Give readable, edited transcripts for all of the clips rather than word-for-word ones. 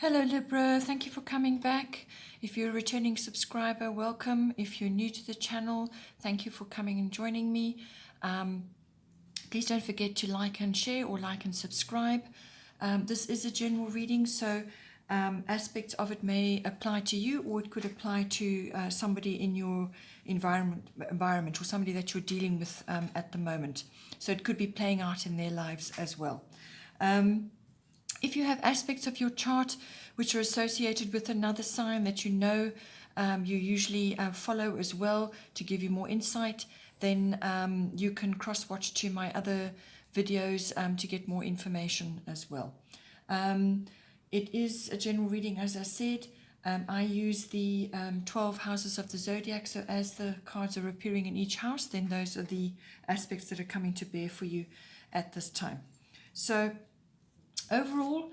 Hello Libra, thank you for coming back. If you're a returning subscriber, welcome. If you're new to the channel, thank you for coming and joining me. Please don't forget to like and share or like and subscribe. This is a general reading, so aspects of it may apply to you, or it could apply to somebody in your environment or somebody that you're dealing with at the moment. So it could be playing out in their lives as well. If you have aspects of your chart which are associated with another sign that you know you usually follow as well to give you more insight, then you can cross-watch to my other videos to get more information as well. It is a general reading, as I said. I use the 12 houses of the zodiac, so as the cards are appearing in each house, then those are the aspects that are coming to bear for you at this time. So overall,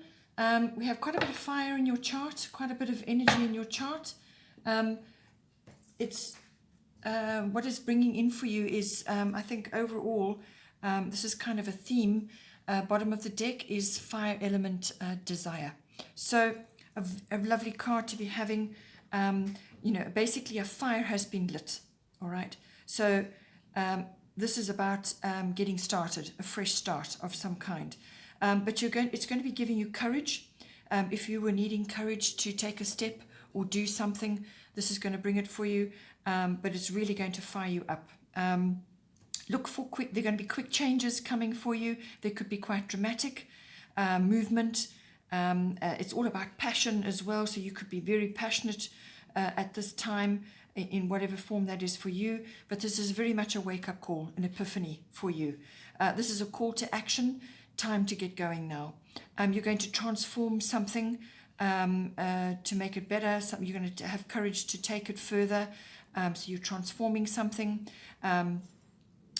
we have quite a bit of fire in your chart, quite a bit of energy in your chart. It's what is bringing in for you is, I think overall, this is kind of a theme. Bottom of the deck is fire element desire. So a lovely card to be having. Basically a fire has been lit. All right. So this is about getting started, a fresh start of some kind. But it's going to be giving you courage. If you were needing courage to take a step or do something, this is going to bring it for you. But it's really going to fire you up. Look for quick. There are going to be quick changes coming for you. They could be quite dramatic. Movement. It's all about passion as well. So you could be very passionate at this time in whatever form that is for you. But this is very much a wake-up call, an epiphany for you. This is a call to action. Time to get going now. You're going to transform something to make it better. You're going to have courage to take it further. So you're transforming something.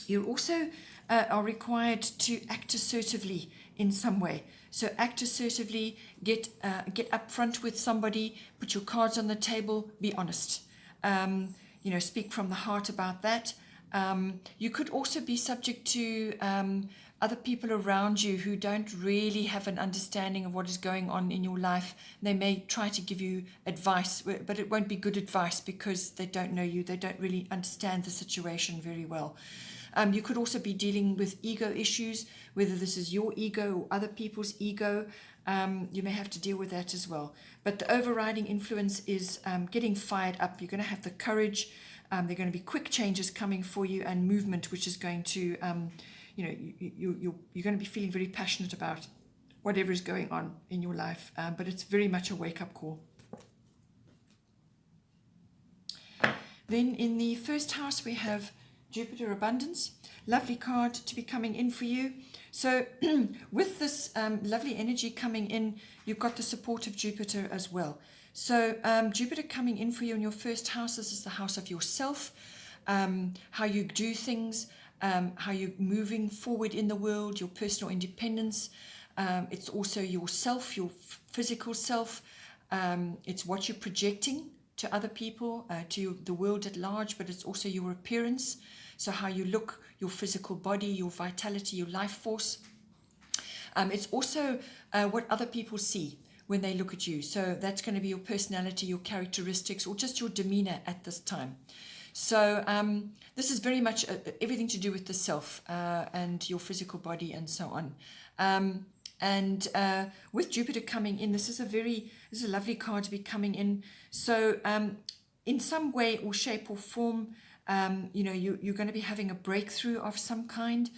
You also are required to act assertively in some way. So act assertively, get up front with somebody, put your cards on the table, be honest. Speak from the heart about that. You could also be subject to other people around you who don't really have an understanding of what is going on in your life. They may try to give you advice, but it won't be good advice because they don't know you. They don't really understand the situation very well. You could also be dealing with ego issues, whether this is your ego or other people's ego. You may have to deal with that as well. But the overriding influence is getting fired up. You're going to have the courage. There are going to be quick changes coming for you and movement, which is going to, you're going to be feeling very passionate about whatever is going on in your life. But it's very much a wake-up call. Then in the first house, we have Jupiter Abundance. Lovely card to be coming in for you. So with this lovely energy coming in, you've got the support of Jupiter as well. So Jupiter coming in for you in your first house. This is the house of yourself, how you do things, how you're moving forward in the world, your personal independence. It's also yourself, your physical self. It's what you're projecting to other people, to the world at large, but it's also your appearance. So how you look, your physical body, your vitality, your life force. It's also what other people see when they look at you. So that's going to be your personality, your characteristics, or just your demeanor at this time. So this is very much everything to do with the self and your physical body and so on. With Jupiter coming in, this is a lovely card to be coming in. So in some way or shape or form, you're going to be having a breakthrough of some kind.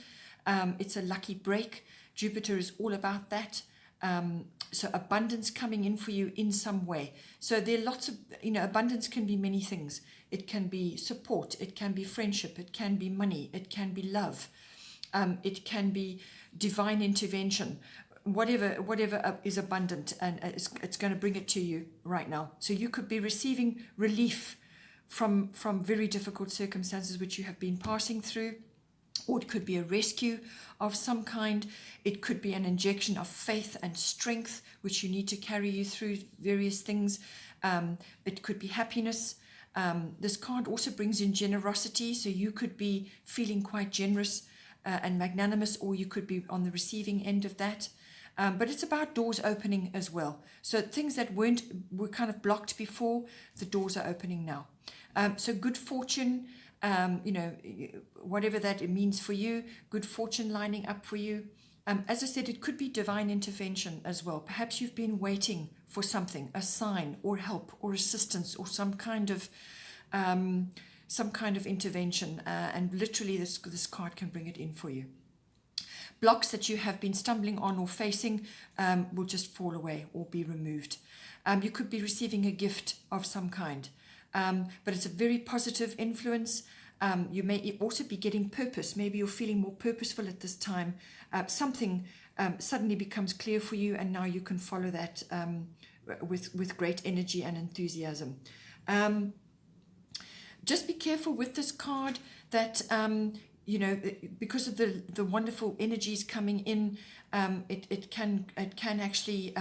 It's a lucky break. Jupiter is all about that. So abundance coming in for you in some way. So there are lots of, abundance can be many things. It can be support. It can be friendship. It can be money. It can be love. It can be divine intervention. Whatever is abundant, and it's going to bring it to you right now. So you could be receiving relief from very difficult circumstances which you have been passing through, or it could be a rescue of some kind. It could be an injection of faith and strength which you need to carry you through various things. It could be happiness. This card also brings in generosity, so you could be feeling quite generous and magnanimous, or you could be on the receiving end of that. But it's about doors opening as well. So things that were kind of blocked before, the doors are opening now. So good fortune, whatever that it means for you, good fortune lining up for you. As I said, it could be divine intervention as well. Perhaps you've been waiting for something, a sign or help or assistance or some kind of intervention, and literally this card can bring it in for you. Blocks that you have been stumbling on or facing will just fall away or be removed. You could be receiving a gift of some kind, but it's a very positive influence. You may also be getting purpose. Maybe you're feeling more purposeful at this time. Something suddenly becomes clear for you, and now you can follow that with great energy and enthusiasm. Just be careful with this card that because of the wonderful energies coming in, it can actually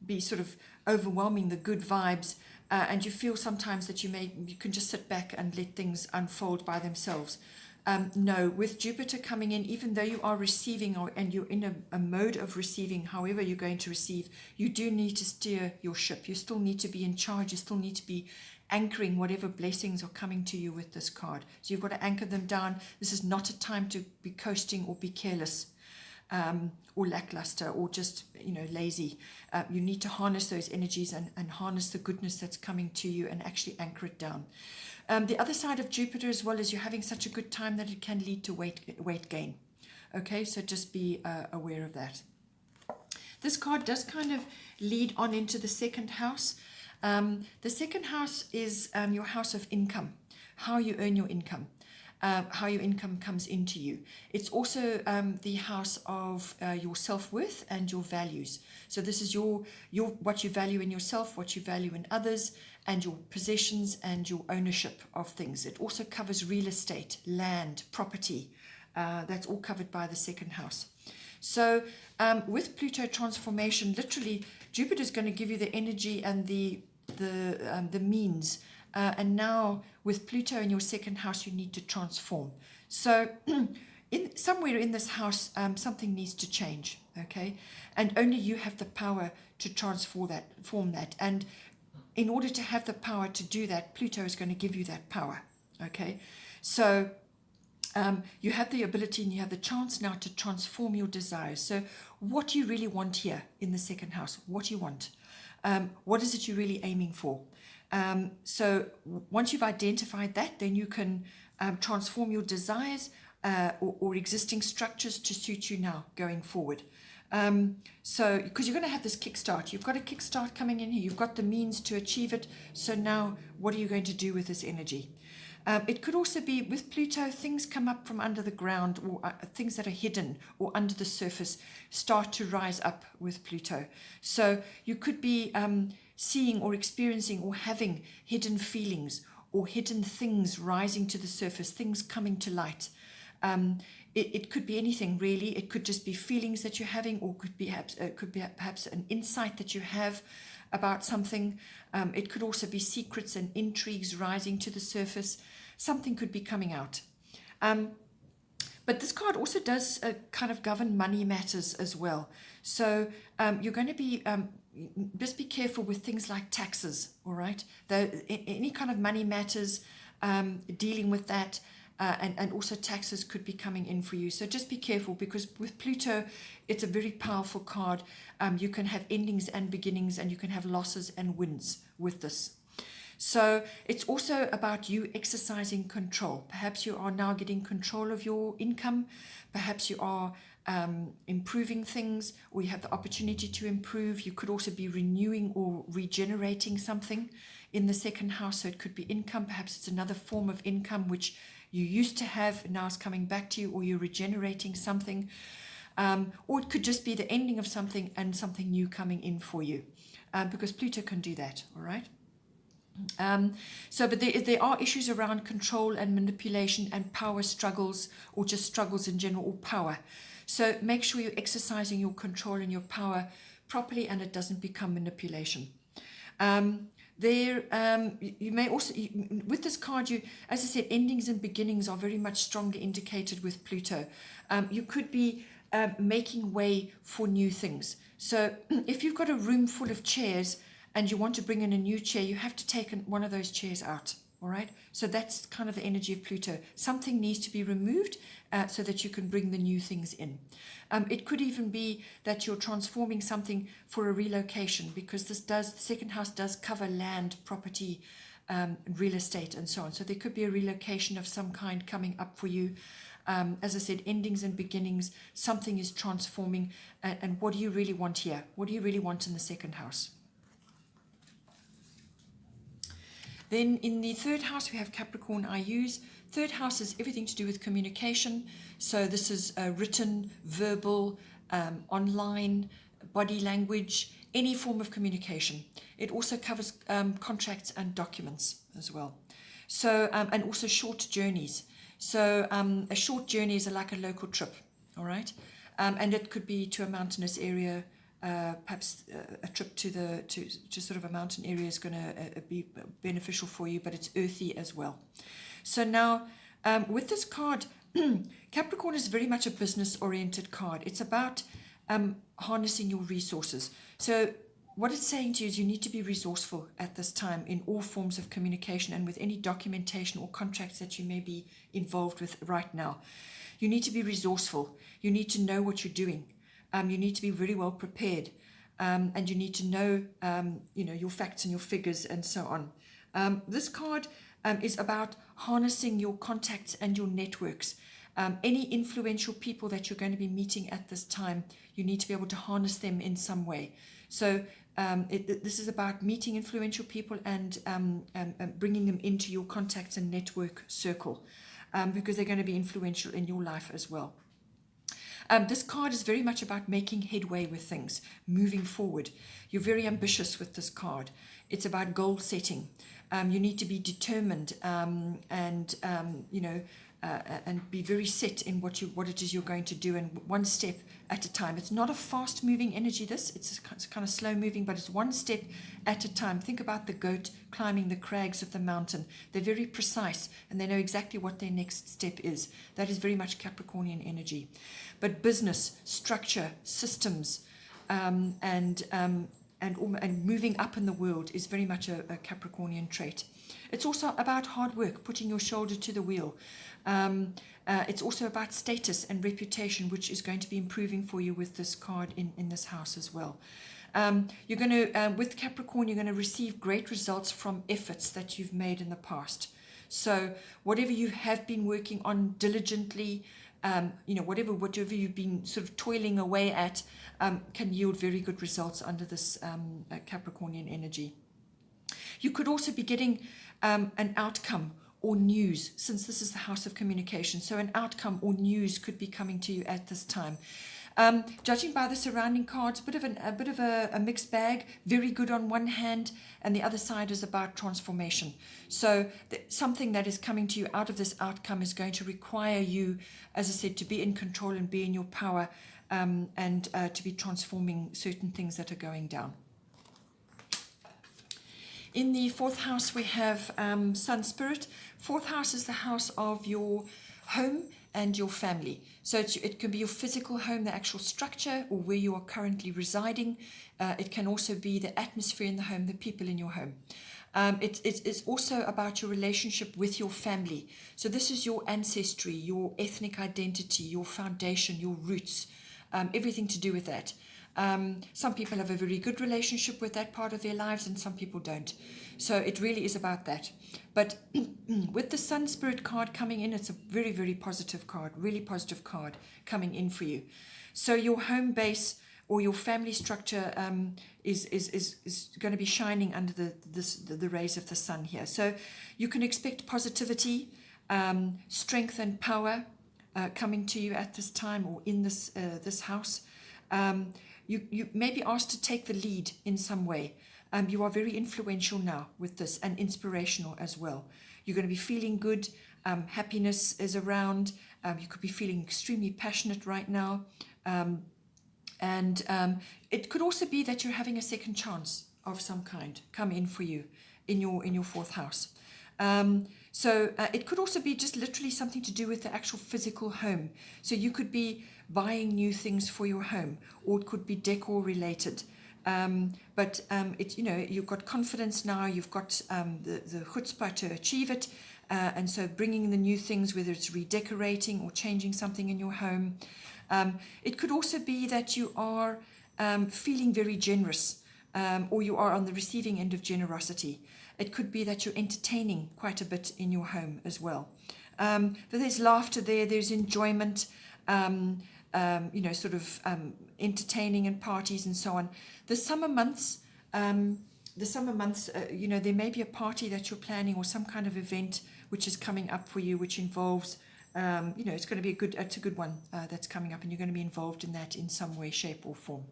be sort of overwhelming, the good vibes, and you feel sometimes that you can just sit back and let things unfold by themselves. No, with Jupiter coming in, even though you are receiving and you're in a mode of receiving, however you're going to receive, you do need to steer your ship. You still need to be in charge. You still need to be anchoring whatever blessings are coming to you with this card. So you've got to anchor them down. This is not a time to be coasting or be careless or lackluster or just lazy. You need to harness those energies and harness the goodness that's coming to you and actually anchor it down. The other side of Jupiter as well is you're having such a good time that it can lead to weight gain. Okay, so just be aware of that. This card does kind of lead on into the second house. The second house is your house of income, how you earn your income, how your income comes into you. It's also the house of your self-worth and your values. So this is your what you value in yourself, what you value in others, and your possessions and your ownership of things. It also covers real estate, land, property. That's all covered by the second house. So with Pluto transformation, literally Jupiter is going to give you the energy and the means. And now with Pluto in your second house, you need to transform. So somewhere in this house, something needs to change. Okay, and only you have the power to transform that. And in order to have the power to do that, Pluto is going to give you that power. Okay, so you have the ability and you have the chance now to transform your desires. So what do you really want here in the second house? What do you want? What is it you're really aiming for? So once you've identified that, then you can transform your desires or existing structures to suit you now going forward. So because you're going to have this kickstart, you've got a kickstart coming in here, you've got the means to achieve it. So now what are you going to do with this energy? It could also be with Pluto, things come up from under the ground, or things that are hidden or under the surface start to rise up with Pluto. So you could be seeing or experiencing or having hidden feelings or hidden things rising to the surface, things coming to light. It could be anything really. It could just be feelings that you're having, or could be perhaps an insight that you have about something. It could also be secrets and intrigues rising to the surface. Something could be coming out. But this card also does kind of govern money matters as well. So you're going to be, just be careful with things like taxes, all right? Any kind of money matters, dealing with that, and also taxes could be coming in for you. So just be careful, because with Pluto, it's a very powerful card. You can have endings and beginnings, and you can have losses and wins with this. So it's also about you exercising control. Perhaps you are now getting control of your income. Perhaps you are improving things, or you have the opportunity to improve. You could also be renewing or regenerating something in the second house. So it could be income. Perhaps it's another form of income which you used to have, now it's coming back to you, or you're regenerating something. Or it could just be the ending of something and something new coming in for you, because Pluto can do that, all right? But there are issues around control and manipulation and power struggles, or just struggles in general, or power. So make sure you're exercising your control and your power properly, and it doesn't become manipulation. You may also, with this card, as I said, endings and beginnings are very much strongly indicated with Pluto. You could be making way for new things. So if you've got a room full of chairs and you want to bring in a new chair, you have to take one of those chairs out. All right. So that's kind of the energy of Pluto. Something needs to be removed so that you can bring the new things in. It could even be that you're transforming something for a relocation, because the second house does cover land, property, real estate, and so on. So there could be a relocation of some kind coming up for you. As I said, endings and beginnings, something is transforming. And what do you really want here? What do you really want in the second house? Then in the third house, we have Capricorn IUs. Third house is everything to do with communication. So this is written, verbal, online, body language, any form of communication. It also covers contracts and documents as well. So, and also short journeys. So a short journey is like a local trip, all right? And it could be to a mountainous area. Perhaps a trip to sort of a mountain area is going to be beneficial for you, but it's earthy as well. So now with this card, Capricorn is very much a business-oriented card. It's about harnessing your resources. So what it's saying to you is you need to be resourceful at this time in all forms of communication and with any documentation or contracts that you may be involved with right now. You need to be resourceful. You need to know what you're doing. You need to be very well prepared, and you need to know, your facts and your figures and so on. This card is about harnessing your contacts and your networks. Any influential people that you're going to be meeting at this time, you need to be able to harness them in some way. So this is about meeting influential people and bringing them into your contacts and network circle, because they're going to be influential in your life as well. This card is very much about making headway with things, moving forward. You're very ambitious with this card. It's about goal setting. You need to be determined and be very set in what it is you're going to do, and one step at a time. It's not a fast-moving energy, this. It's kind of slow-moving, but it's one step at a time. Think about the goat climbing the crags of the mountain. They're very precise, and they know exactly what their next step is. That is very much Capricornian energy. But business, structure, systems, and moving up in the world is very much a Capricornian trait. It's also about hard work, putting your shoulder to the wheel. It's also about status and reputation, which is going to be improving for you with this card in this house as well. You're going to, with Capricorn, you're going to receive great results from efforts that you've made in the past. So whatever you have been working on diligently, whatever you've been sort of toiling away at, can yield very good results under this Capricornian energy. You could also be getting an outcome or news, since this is the house of communication. So an outcome or news could be coming to you at this time. Judging by the surrounding cards, a bit of a mixed bag. Very good on one hand, and the other side is about transformation. So something that is coming to you out of this outcome is going to require you, as I said, to be in control and be in your power, and to be transforming certain things that are going down. In the fourth house, we have Sun Spirit. Fourth house is the house of your home and your family. So it can be your physical home, the actual structure, or where you are currently residing. It can also be the atmosphere in the home, the people in your home. It's also about your relationship with your family. So this is your ancestry, your ethnic identity, your foundation, your roots, everything to do with that. Some people have a very good relationship with that part of their lives, and some people don't. So it really is about that. But with the Sun Spirit card coming in, it's a very, very positive card, really positive card coming in for you. So your home base or your family structure is going to be shining under the rays of the sun here. So you can expect positivity, strength and power coming to you at this time, or in this house. You may be asked to take the lead in some way. You are very influential now with this, and inspirational as well. You're going to be feeling good. Happiness is around. You could be feeling extremely passionate right now. And it could also be that you're having a second chance of some kind come in for you in your fourth house. It could also be just literally something to do with the actual physical home. So you could be buying new things for your home, or it could be decor related. It's, you know, you've got confidence now, you've got the chutzpah to achieve it. And so bringing the new things, whether it's redecorating or changing something in your home. It could also be that you are feeling very generous, or you are on the receiving end of generosity. It could be that you're entertaining quite a bit in your home as well. But there's laughter there, there's enjoyment, you know, sort of entertaining and parties and so on. The summer months, you know, there may be a party that you're planning or some kind of event which is coming up for you, which involves, you know, it's going to be it's a good one that's coming up, and you're going to be involved in that in some way, shape or form.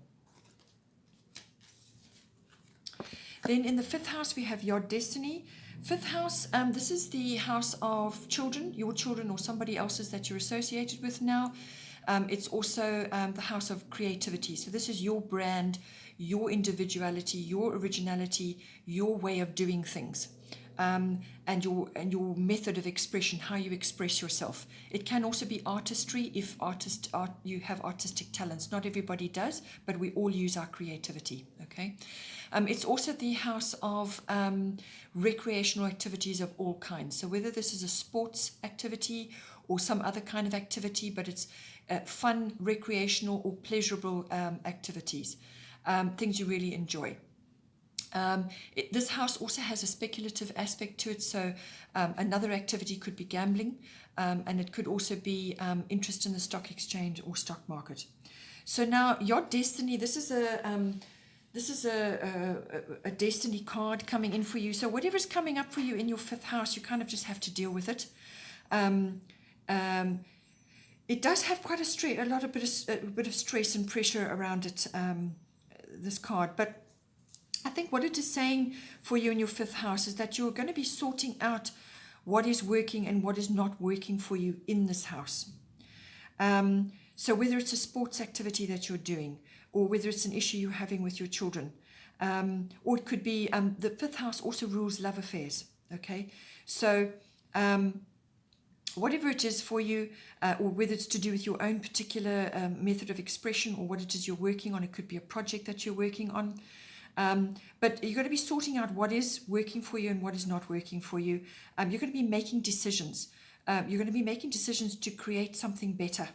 Then in the 5th house, we have your destiny. 5th house, this is the house of children, your children or somebody else's that you're associated with now. It's also the house of creativity. So this is your brand, your individuality, your originality, your way of doing things, and your method of expression, how you express yourself. It can also be artistry if you have artistic talents. Not everybody does, but we all use our creativity. Okay. It's also the house of recreational activities of all kinds. So whether this is a sports activity or some other kind of activity, but it's fun, recreational or pleasurable activities, things you really enjoy. This house also has a speculative aspect to it, so another activity could be gambling, and it could also be interest in the stock exchange or stock market. So now your destiny, this is a destiny card coming in for you. So whatever's coming up for you in your 5th house, you kind of just have to deal with it. It does have quite a bit of stress and pressure around it, this card. But I think what it is saying for you in your 5th house is that you're going to be sorting out what is working and what is not working for you in this house. So whether it's a sports activity that you're doing, or whether it's an issue you're having with your children, or it could be the 5th house also rules love affairs. Okay, so whatever it is for you, or whether it's to do with your own particular method of expression or what it is you're working on, it could be a project that you're working on. But you're going to be sorting out what is working for you and what is not working for you. You're going to be making decisions. You're going to be making decisions to create something better.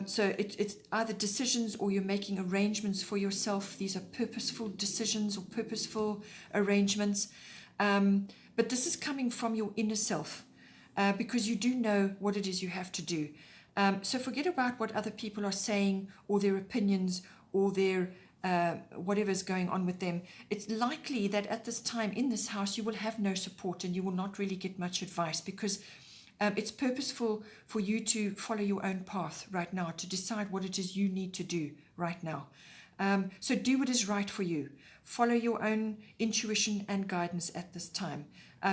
So it's either decisions or you're making arrangements for yourself. These are purposeful decisions or purposeful arrangements. But this is coming from your inner self, because you do know what it is you have to do. So forget about what other people are saying or their opinions or their whatever's going on with them. It's likely that at this time in this house you will have no support and you will not really get much advice, because it's purposeful for you to follow your own path right now, to decide what it is you need to do right now. So do what is right for you. Follow your own intuition and guidance at this time,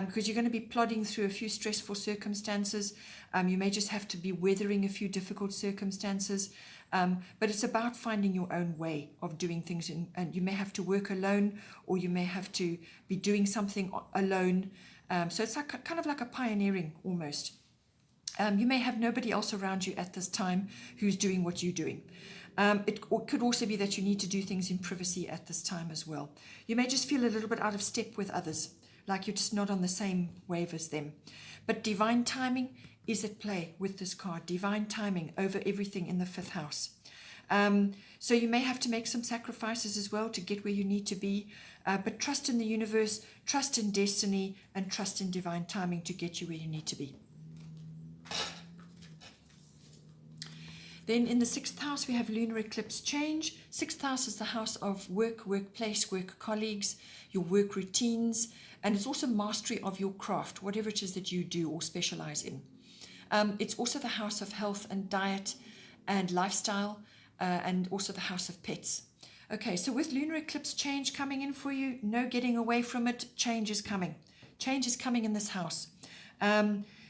because you're going to be plodding through a few stressful circumstances. You may just have to be weathering a few difficult circumstances, but it's about finding your own way of doing things. And you may have to work alone, or you may have to be doing something alone. So it's like kind of like a pioneering almost. You may have nobody else around you at this time who's doing what you're doing. It could also be that you need to do things in privacy at this time as well. You may just feel a little bit out of step with others, like you're just not on the same wave as them. But divine timing is at play with this card. Divine timing over everything in the 5th house. So you may have to make some sacrifices as well to get where you need to be, but trust in the universe, trust in destiny, and trust in divine timing to get you where you need to be. Then in the 6th house, we have lunar eclipse change. 6th house is the house of work, workplace, work colleagues, your work routines, and it's also mastery of your craft, whatever it is that you do or specialize in. It's also the house of health and diet and lifestyle, and also the house of pets. Okay, so with lunar eclipse change coming in for you, no getting away from it. Change is coming. Change is coming in this house.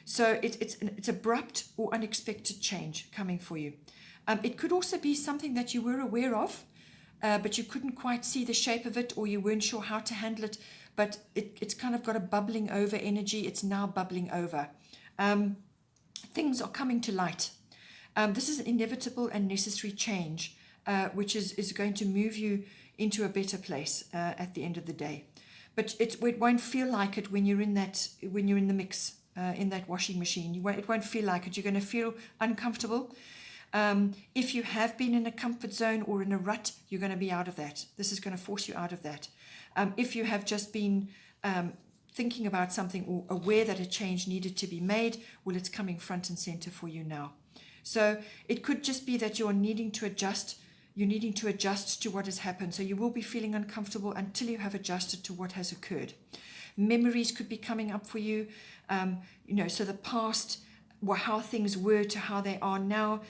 So it's abrupt or unexpected change coming for you. It could also be something that you were aware of, but you couldn't quite see the shape of it, or you weren't sure how to handle it, but it's kind of got a bubbling over energy. It's now bubbling over. Things are coming to light. This is an inevitable and necessary change, which is going to move you into a better place at the end of the day. But it won't feel like it when you're in the mix, in that washing machine. It won't feel like it. You're going to feel uncomfortable. If you have been in a comfort zone or in a rut, you're going to be out of that. This is going to force you out of that. If you have just been thinking about something or aware that a change needed to be made, well, it's coming front and center for you now. So it could just be that you're needing to adjust to what has happened. So you will be feeling uncomfortable until you have adjusted to what has occurred. Memories could be coming up for you, so the past, how things were to how they are now.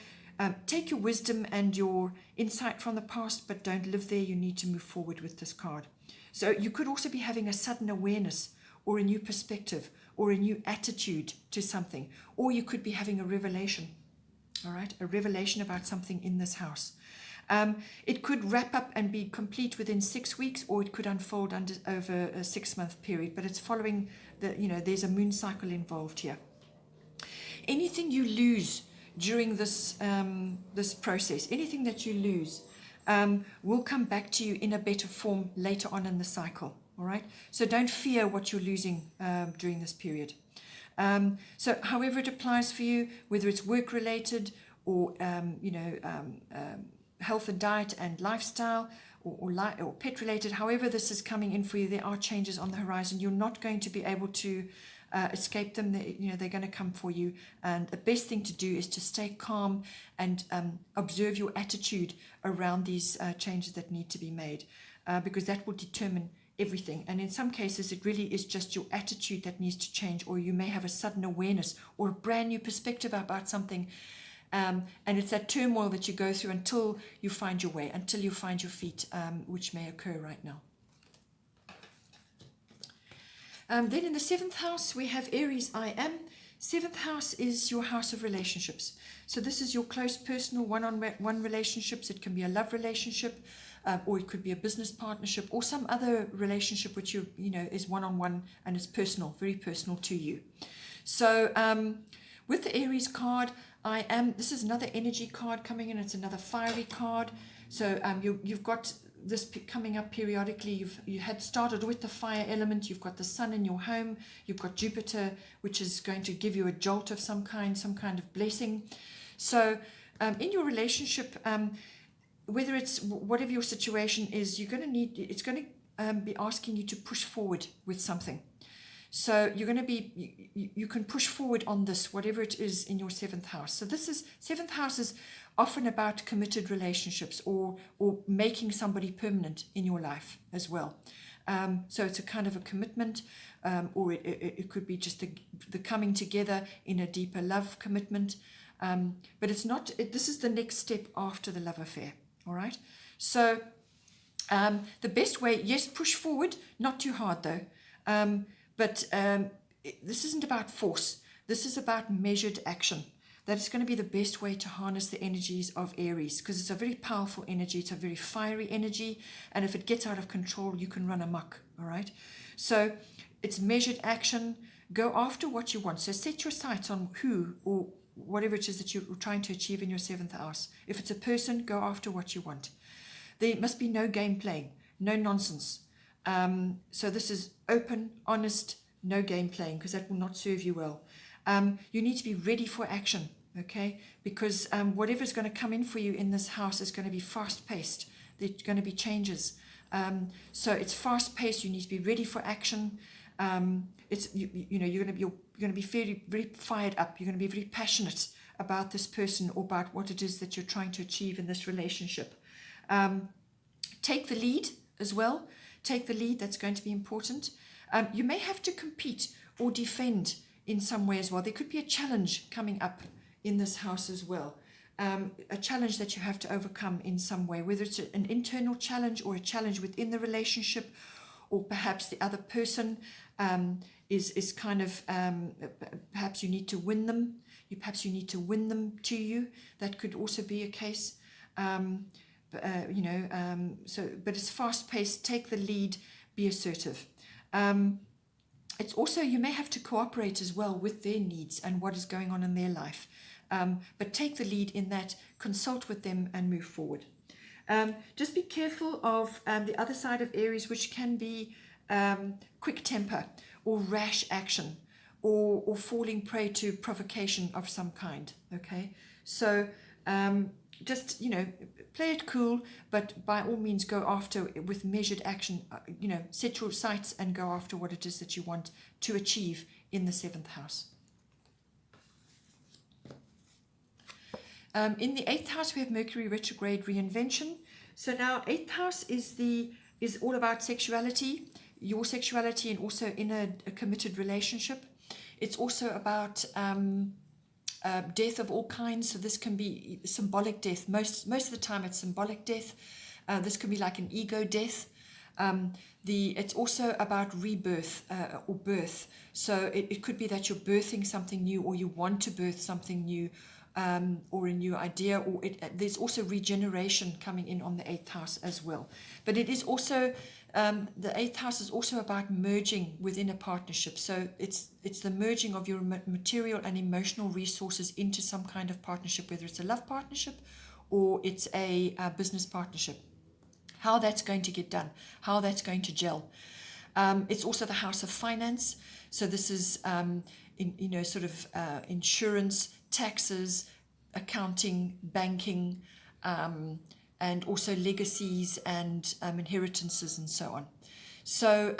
Take your wisdom and your insight from the past, but don't live there. You need to move forward with this card. So you could also be having a sudden awareness or a new perspective or a new attitude to something, or you could be having a revelation, all right, a revelation about something in this house. It could wrap up and be complete within 6 weeks, or it could unfold over a 6-month period, but it's following there's a moon cycle involved here. Anything you lose during this process, anything that you lose, will come back to you in a better form later on in the cycle. All right. So don't fear what you're losing during this period. So however it applies for you, whether it's work related or health and diet and lifestyle, or pet related, however this is coming in for you, there are changes on the horizon. You're not going to be able to escape them. They're going to come for you, and the best thing to do is to stay calm and observe your attitude around these changes that need to be made, because that will determine everything. And in some cases it really is just your attitude that needs to change, or you may have a sudden awareness or a brand new perspective about something, and it's that turmoil that you go through until you find your way, until you find your feet, which may occur right now. Then in the 7th house, we have Aries, I am. 7th house is your house of relationships. So this is your close personal one-on-one relationships. It can be a love relationship, or it could be a business partnership, or some other relationship which is one-on-one and it's personal, very personal to you. So with the Aries card, this is another energy card coming in. It's another fiery card. So you've got this coming up periodically. You had started with the fire element. You've got the sun in your home. You've got Jupiter, which is going to give you a jolt of some kind of blessing. So in your relationship, whether it's whatever your situation is, it's going to be asking you to push forward with something. So you can push forward on this, whatever it is in your 7th house. So 7th house is often about committed relationships or making somebody permanent in your life as well. So it's a kind of a commitment, or it could be just the coming together in a deeper love commitment. But it's not, this is the next step after the love affair. All right. So the best way, yes, push forward, not too hard though. But this isn't about force. This is about measured action. That is going to be the best way to harness the energies of Aries, because it's a very powerful energy. It's a very fiery energy. And if it gets out of control, you can run amok. All right. So it's measured action. Go after what you want. So set your sights on who or whatever it is that you're trying to achieve in your 7th house. If it's a person, go after what you want. There must be no game playing, no nonsense. So this is open, honest, no game playing, because that will not serve you well. You need to be ready for action, okay? Because whatever's going to come in for you in this house is going to be fast-paced. There's going to be changes. So it's fast-paced. You need to be ready for action. You're going to be very, very fired up. You're going to be very passionate about this person or about what it is that you're trying to achieve in this relationship. Take the lead as well. Take the lead. That's going to be important. You may have to compete or defend in some way as well. There could be a challenge coming up in this house as well. A challenge that you have to overcome in some way, whether it's an internal challenge or a challenge within the relationship, or perhaps the other person is kind of, perhaps you need to win them. Perhaps you need to win them to you. That could also be a case. but it's fast-paced. Take the lead, be assertive. It's also, you may have to cooperate as well with their needs and what is going on in their life. But take the lead in that, consult with them and move forward. Just be careful of the other side of Aries, which can be quick temper or rash action, or falling prey to provocation of some kind. Okay, so just, play it cool, but by all means go after with measured action. Set your sights and go after what it is that you want to achieve in the 7th house. In the 8th house, we have Mercury retrograde reinvention. So now 8th house is all about sexuality, your sexuality, and also in a committed relationship. It's also about death of all kinds. So this can be symbolic death. Most of the time it's symbolic death. This can be like an ego death. It's also about rebirth or birth. So it could be that you're birthing something new, or you want to birth something new, or a new idea, or there's also regeneration coming in on the 8th house as well. But it is also, the 8th house is also about merging within a partnership. So it's the merging of your material and emotional resources into some kind of partnership, whether it's a love partnership or it's a business partnership. How that's going to get done, how that's going to gel. It's also the house of finance. So this is, insurance, taxes, accounting, banking, and also legacies and inheritances and so on. So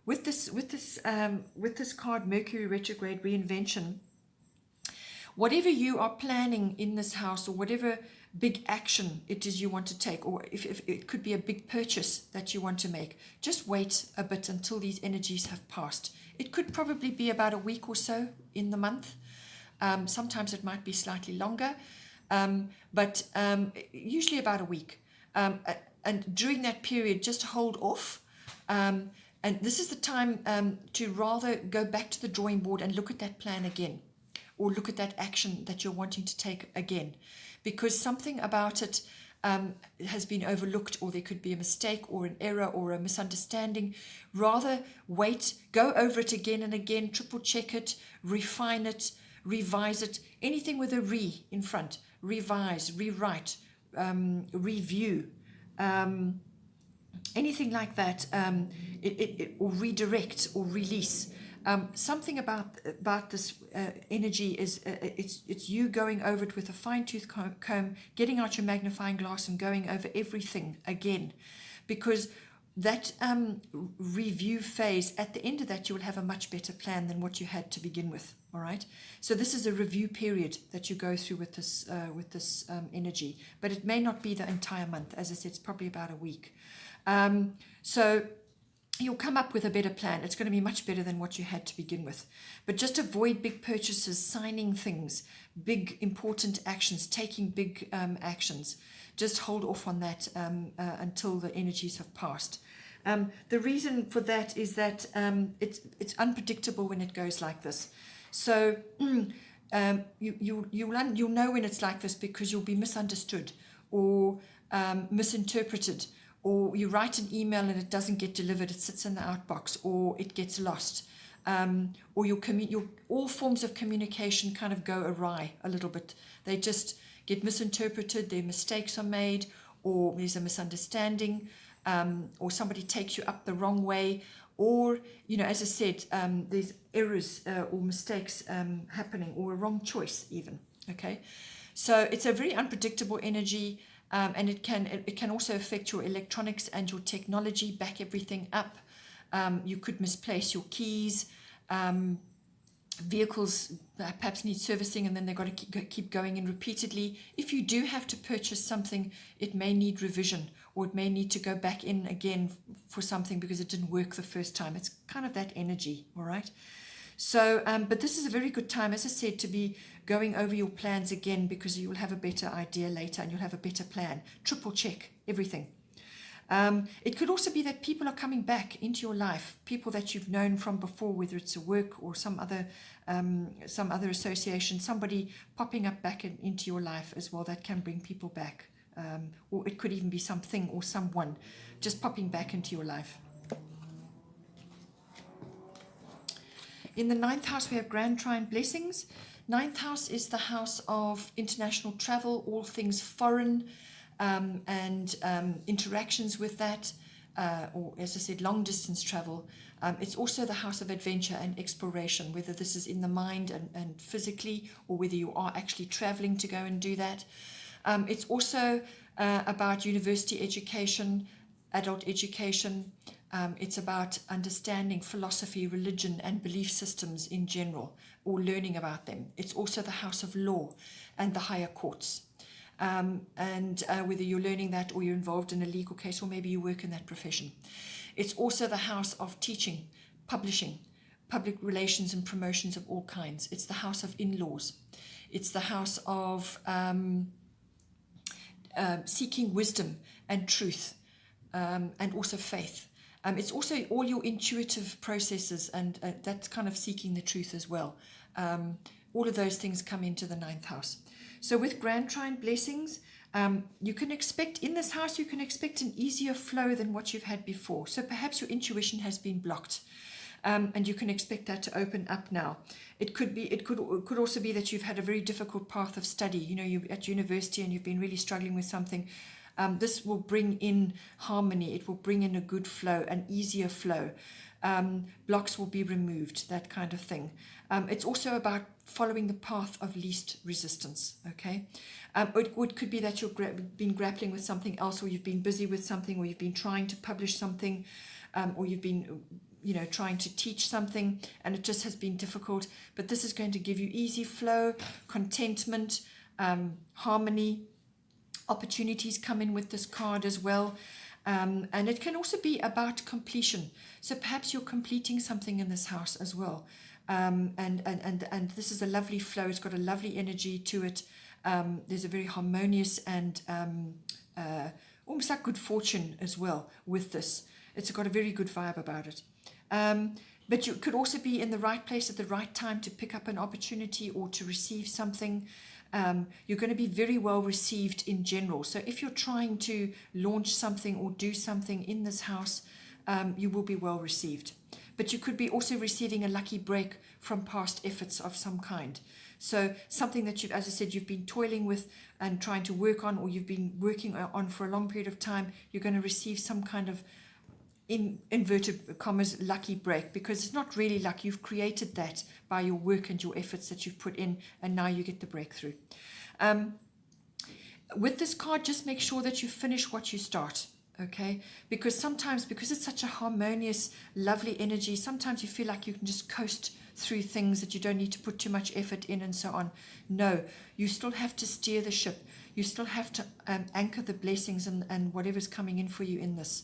with this card, Mercury retrograde reinvention, whatever you are planning in this house, or whatever big action it is you want to take, or if it could be a big purchase that you want to make, just wait a bit until these energies have passed. It could probably be about a week or so in the month. Sometimes it might be slightly longer, but usually about a week. And during that period, just hold off. And this is the time to rather go back to the drawing board and look at that plan again, or look at that action that you're wanting to take again, because something about it has been overlooked, or there could be a mistake or an error or a misunderstanding. Rather wait, go over it again and again, triple check it, refine it, revise it, anything with a re in front, revise, rewrite, review, anything like that, or redirect or release. Something about this energy is it's you going over it with a fine-tooth comb, getting out your magnifying glass and going over everything again, because that review phase, at the end of that, you will have a much better plan than what you had to begin with. All right. So this is a review period that you go through with this energy, but it may not be the entire month. As I said, it's probably about a week. So you'll come up with a better plan. It's going to be much better than what you had to begin with. But just avoid big purchases, signing things, big important actions, taking big actions. Just hold off on that until the energies have passed. The reason for that is that it's unpredictable when it goes like this. So you'll know when it's like this, because you'll be misunderstood or misinterpreted, or you write an email and it doesn't get delivered, it sits in the outbox, or it gets lost, or all forms of communication kind of go awry a little bit. They just get misinterpreted, their mistakes are made, or there's a misunderstanding, or somebody takes you up the wrong way, or, as I said, there's errors or mistakes happening, or a wrong choice even. Okay, so it's a very unpredictable energy. And it can also affect your electronics and your technology, back everything up. You could misplace your keys. Vehicles perhaps need servicing, and then they've got to keep going in repeatedly. If you do have to purchase something, it may need revision, or it may need to go back in again for something because it didn't work the first time. It's kind of that energy, all right? So, but this is a very good time, as I said, to be going over your plans again, because you'll have a better idea later and you'll have a better plan. Triple check everything. It could also be that people are coming back into your life, people that you've known from before, whether it's a work or some other association, somebody popping up back into your life as well. That can bring people back or it could even be something or someone just popping back into your life. In the 9th house, we have Grand Trine Blessings. 9th house is the house of international travel, all things foreign, and interactions with that, or as I said, long distance travel. It's also the house of adventure and exploration, whether this is in the mind and physically, or whether you are actually traveling to go and do that. It's also about university education, adult education. It's about understanding philosophy, religion, and belief systems in general, or learning about them. It's also the house of law and the higher courts. Whether you're learning that or you're involved in a legal case, or maybe you work in that profession. It's also the house of teaching, publishing, public relations and promotions of all kinds. It's the house of in-laws. It's the house of seeking wisdom and truth, and also faith. It's also all your intuitive processes, and that's kind of seeking the truth as well. All of those things come into the 9th house. So with Grand Trine Blessings, you can expect, in this house, you can expect an easier flow than what you've had before. So perhaps your intuition has been blocked, and you can expect that to open up now. It could also be that you've had a very difficult path of study. You know, you're at university and you've been really struggling with something. This will bring in harmony. It will bring in a good flow, an easier flow. Blocks will be removed, that kind of thing. It's also about following the path of least resistance, okay? It could be that you've been grappling with something else, or you've been busy with something, or you've been trying to publish something, or you've been, trying to teach something, and it just has been difficult. But this is going to give you easy flow, contentment, harmony. Opportunities come in with this card as well. And it can also be about completion. So perhaps you're completing something in this house as well. And this is a lovely flow. It's got a lovely energy to it. There's a very harmonious and almost like good fortune as well with this. It's got a very good vibe about it. But you could also be in the right place at the right time to pick up an opportunity or to receive something. You're going to be very well received in general. So if you're trying to launch something or do something in this house, you will be well received. But you could be also receiving a lucky break from past efforts of some kind. So something that you've, as I said, you've been toiling with and trying to work on, or you've been working on for a long period of time, you're going to receive some kind of, in inverted commas, lucky break, because it's not really luck. You've created that by your work and your efforts that you've put in, and now you get the breakthrough. With this card, just make sure that you finish what you start, okay? Because sometimes, because it's such a harmonious, lovely energy, sometimes you feel like you can just coast through things, that you don't need to put too much effort in and so on. No, you still have to steer the ship. You still have to anchor the blessings and whatever's coming in for you in this.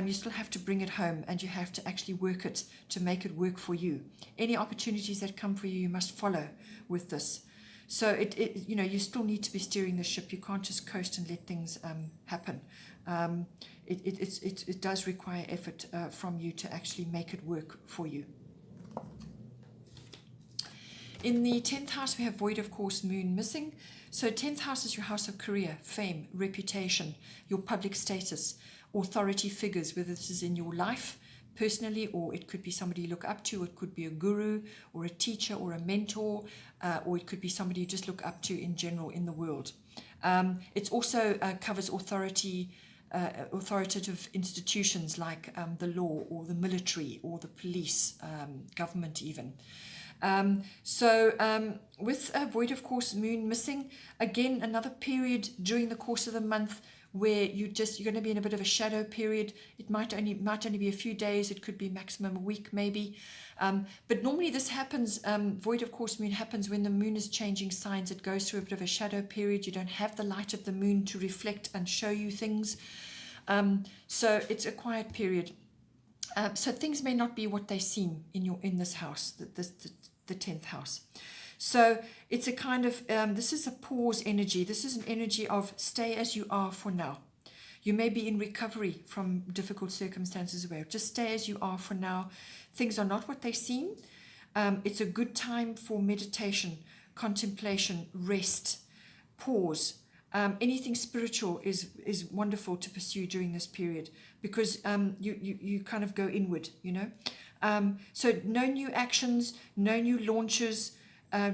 You still have to bring it home, and you have to actually work it to make it work for you. Any opportunities that come for you, you must follow with this. So you still need to be steering the ship. You can't just coast and let things happen. It does require effort from you to actually make it work for you. In the 10th house, we have Void of Course, Moon missing. So 10th house is your house of career, fame, reputation, your public status, authority figures, whether this is in your life personally, or it could be somebody you look up to. It could be a guru or a teacher or a mentor, or it could be somebody you just look up to in general in the world. It also covers authoritative institutions like the law or the military or the police, government even. With Void of Course, Moon missing, again, another period during the course of the month where you're going to be in a bit of a shadow period. It might only be a few days. It could be maximum a week maybe. But normally this happens, Void of Course, Moon happens when the moon is changing signs. It goes through a bit of a shadow period. You don't have the light of the moon to reflect and show you things. So it's a quiet period. So things may not be what they seem in this house, the 10th house. So it's a kind of, this is a pause energy. This is an energy of stay as you are for now. You may be in recovery from difficult circumstances away. Just stay as you are for now. Things are not what they seem. It's a good time for meditation, contemplation, rest, pause, anything spiritual is wonderful to pursue during this period, because you kind of go inward, you know. So no new actions, no new launches.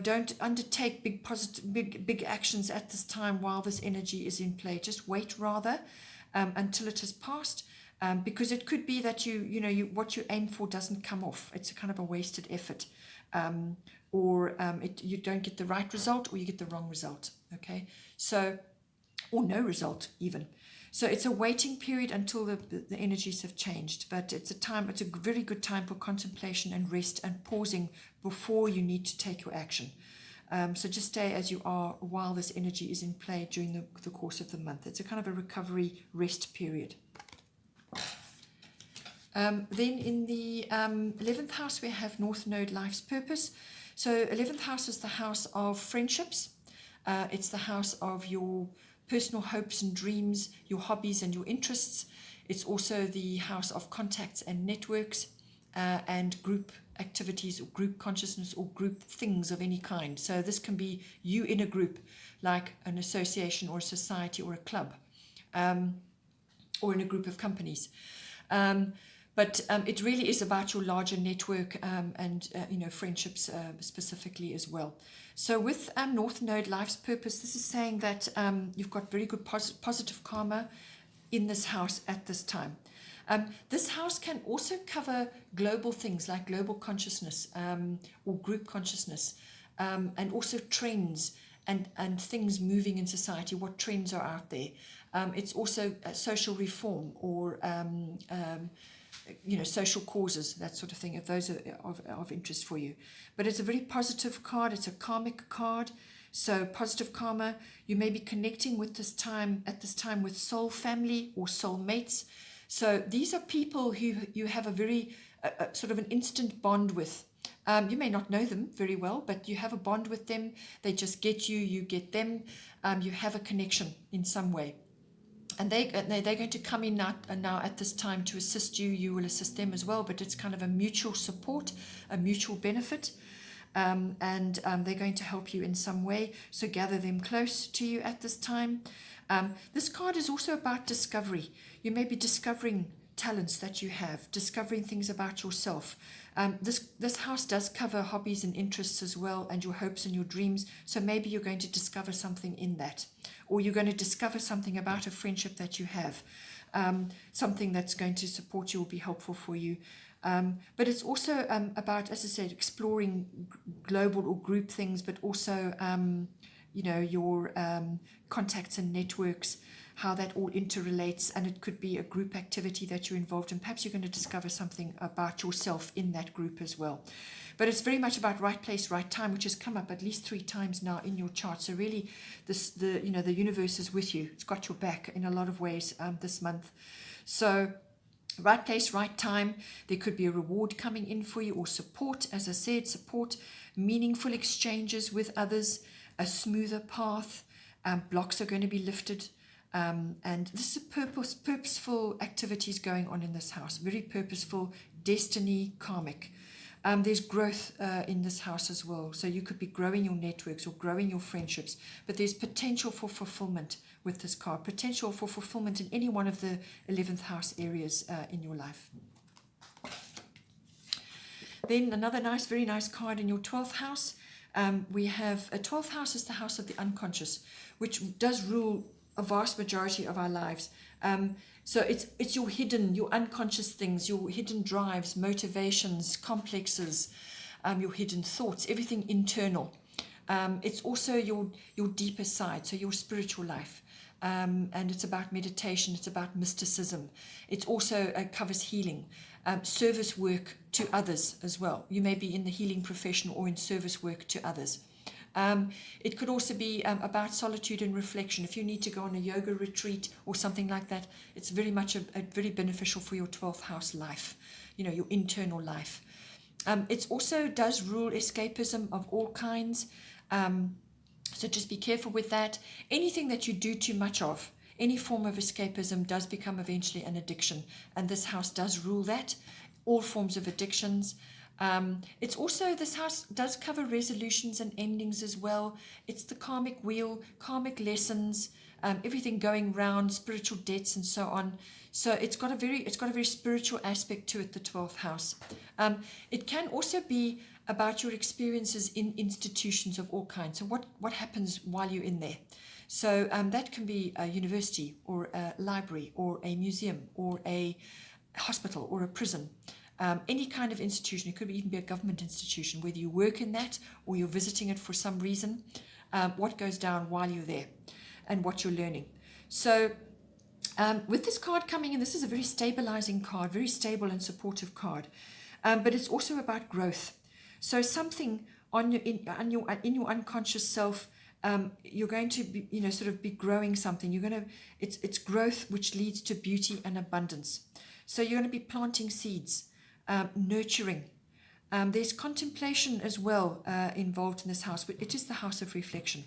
Don't undertake big actions at this time while this energy is in play. Just wait rather until it has passed, because it could be that what you aim for doesn't come off. It's a kind of a wasted effort, or you don't get the right result, or you get the wrong result. Okay, so, or no result even. So it's a waiting period until the energies have changed, but it's a very good time for contemplation and rest and pausing before you need to take your action. So just stay as you are while this energy is in play during the course of the month. It's a kind of a recovery rest period. Then in the 11th house, we have North Node, life's purpose. So 11th house is the house of friendships. It's the house of your personal hopes and dreams, your hobbies and your interests. It's also the house of contacts and networks, and group activities or group consciousness or group things of any kind. So this can be you in a group, like an association or a society or a club, or in a group of companies. But it really is about your larger network, and friendships specifically as well. So with North Node, life's purpose, this is saying that you've got very good positive karma in this house at this time. This house can also cover global things like global consciousness, or group consciousness, and also trends and things moving in society, what trends are out there. It's also social reform, or social causes, that sort of thing, if those are of interest for you. But it's a very positive card. It's a karmic card. So positive karma, you may be connecting with at this time with soul family or soul mates. So these are people who you have a very sort of an instant bond with. You may not know them very well, but you have a bond with them. They just get you, you get them. You have a connection in some way. And they're going to come in now at this time to assist you. You will assist them as well, but it's kind of a mutual support, a mutual benefit. And they're going to help you in some way. So gather them close to you at this time. This card is also about discovery. You may be discovering talents that you have, discovering things about yourself. This house does cover hobbies and interests as well, and your hopes and your dreams. So maybe you're going to discover something in that, or you're going to discover something about a friendship that you have, something that's going to support you or be helpful for you. But it's also about, as I said, exploring global or group things, but also your contacts and networks, how that all interrelates, and it could be a group activity that you're involved in. Perhaps you're going to discover something about yourself in that group as well. But it's very much about right place, right time, which has come up at least 3 times now in your chart. So really, the universe is with you. It's got your back in a lot of ways this month. So right place, right time. There could be a reward coming in for you, or support. As I said, support, meaningful exchanges with others, a smoother path. Blocks are going to be lifted. And this is purposeful activities going on in this house. Very purposeful, destiny, karmic. There's growth in this house as well. So you could be growing your networks or growing your friendships. But there's potential for fulfillment with this card. Potential for fulfillment in any one of the 11th house areas in your life. Then another very nice card in your 12th house. We have a 12th house is the house of the unconscious, which does rule a vast majority of our lives. So it's your hidden, your unconscious things, your hidden drives, motivations, complexes, your hidden thoughts, everything internal. It's also your deeper side, so your spiritual life. And it's about meditation, it's about mysticism. It also covers healing, service work to others as well. You may be in the healing profession or in service work to others. It could also be about solitude and reflection. If you need to go on a yoga retreat or something like that, it's very much very beneficial for your 12th house life, your internal life. It also does rule escapism of all kinds. So just be careful with that. Anything that you do too much of, any form of escapism does become eventually an addiction. And this house does rule that. All forms of addictions. It's also, this house does cover resolutions and endings as well. It's the karmic wheel, karmic lessons, everything going round, spiritual debts and so on. So it's got a very spiritual aspect to it, the 12th house. It can also be about your experiences in institutions of all kinds. So what happens while you're in there? So that can be a university or a library or a museum or a hospital or a prison. Any kind of institution. It could even be a government institution, whether you work in that or you're visiting it for some reason. What goes down while you're there and what you're learning. So with this card coming in, this is a very stabilizing card, very stable and supportive card. But it's also about growth. So something in your unconscious self, you're going to be, sort of be growing something. It's growth which leads to beauty and abundance. So you're going to be planting seeds, nurturing. There's contemplation as well involved in this house. It is the house of reflection.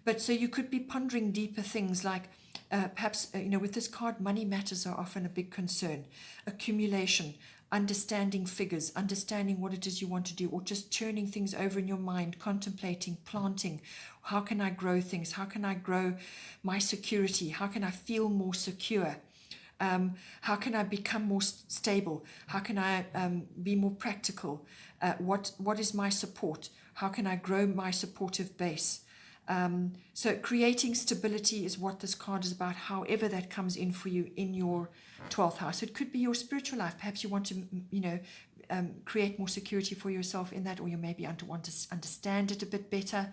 But so you could be pondering deeper things like perhaps, with this card, money matters are often a big concern. Accumulation, understanding figures, understanding what it is you want to do, or just turning things over in your mind, contemplating, planting. How can I grow things? How can I grow my security? How can I feel more secure? How can I become more stable? How can I be more practical? What is my support? How can I grow my supportive base? So creating stability is what this card is about, however that comes in for you in your 12th house. It could be your spiritual life. Perhaps you want to, create more security for yourself in that, or you maybe want to understand it a bit better.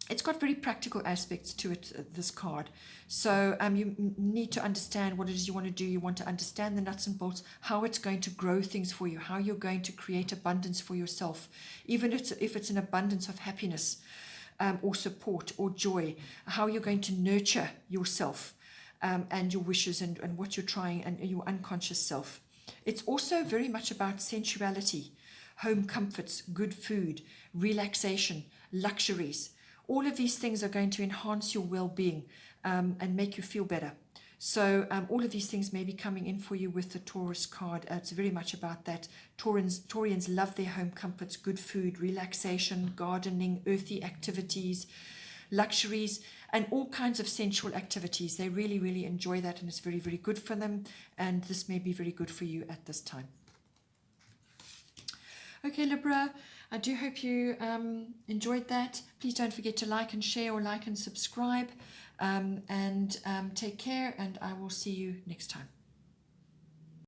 It's got very practical aspects to it, this card. So you need to understand what it is you want to do. You want to understand the nuts and bolts, how it's going to grow things for you, how you're going to create abundance for yourself, even if it's an abundance of happiness or support or joy, how you're going to nurture yourself and your wishes and what you're trying and your unconscious self. It's also very much about sensuality, home comforts, good food, relaxation, luxuries. All of these things are going to enhance your well-being and make you feel better. So all of these things may be coming in for you with the Taurus card. It's very much about that. Taurians love their home comforts, good food, relaxation, gardening, earthy activities, luxuries, and all kinds of sensual activities. They really, really enjoy that, and it's very, very good for them. And this may be very good for you at this time. Okay, Libra, I do hope you enjoyed that. Please don't forget to like and share, or like and subscribe. And take care, and I will see you next time.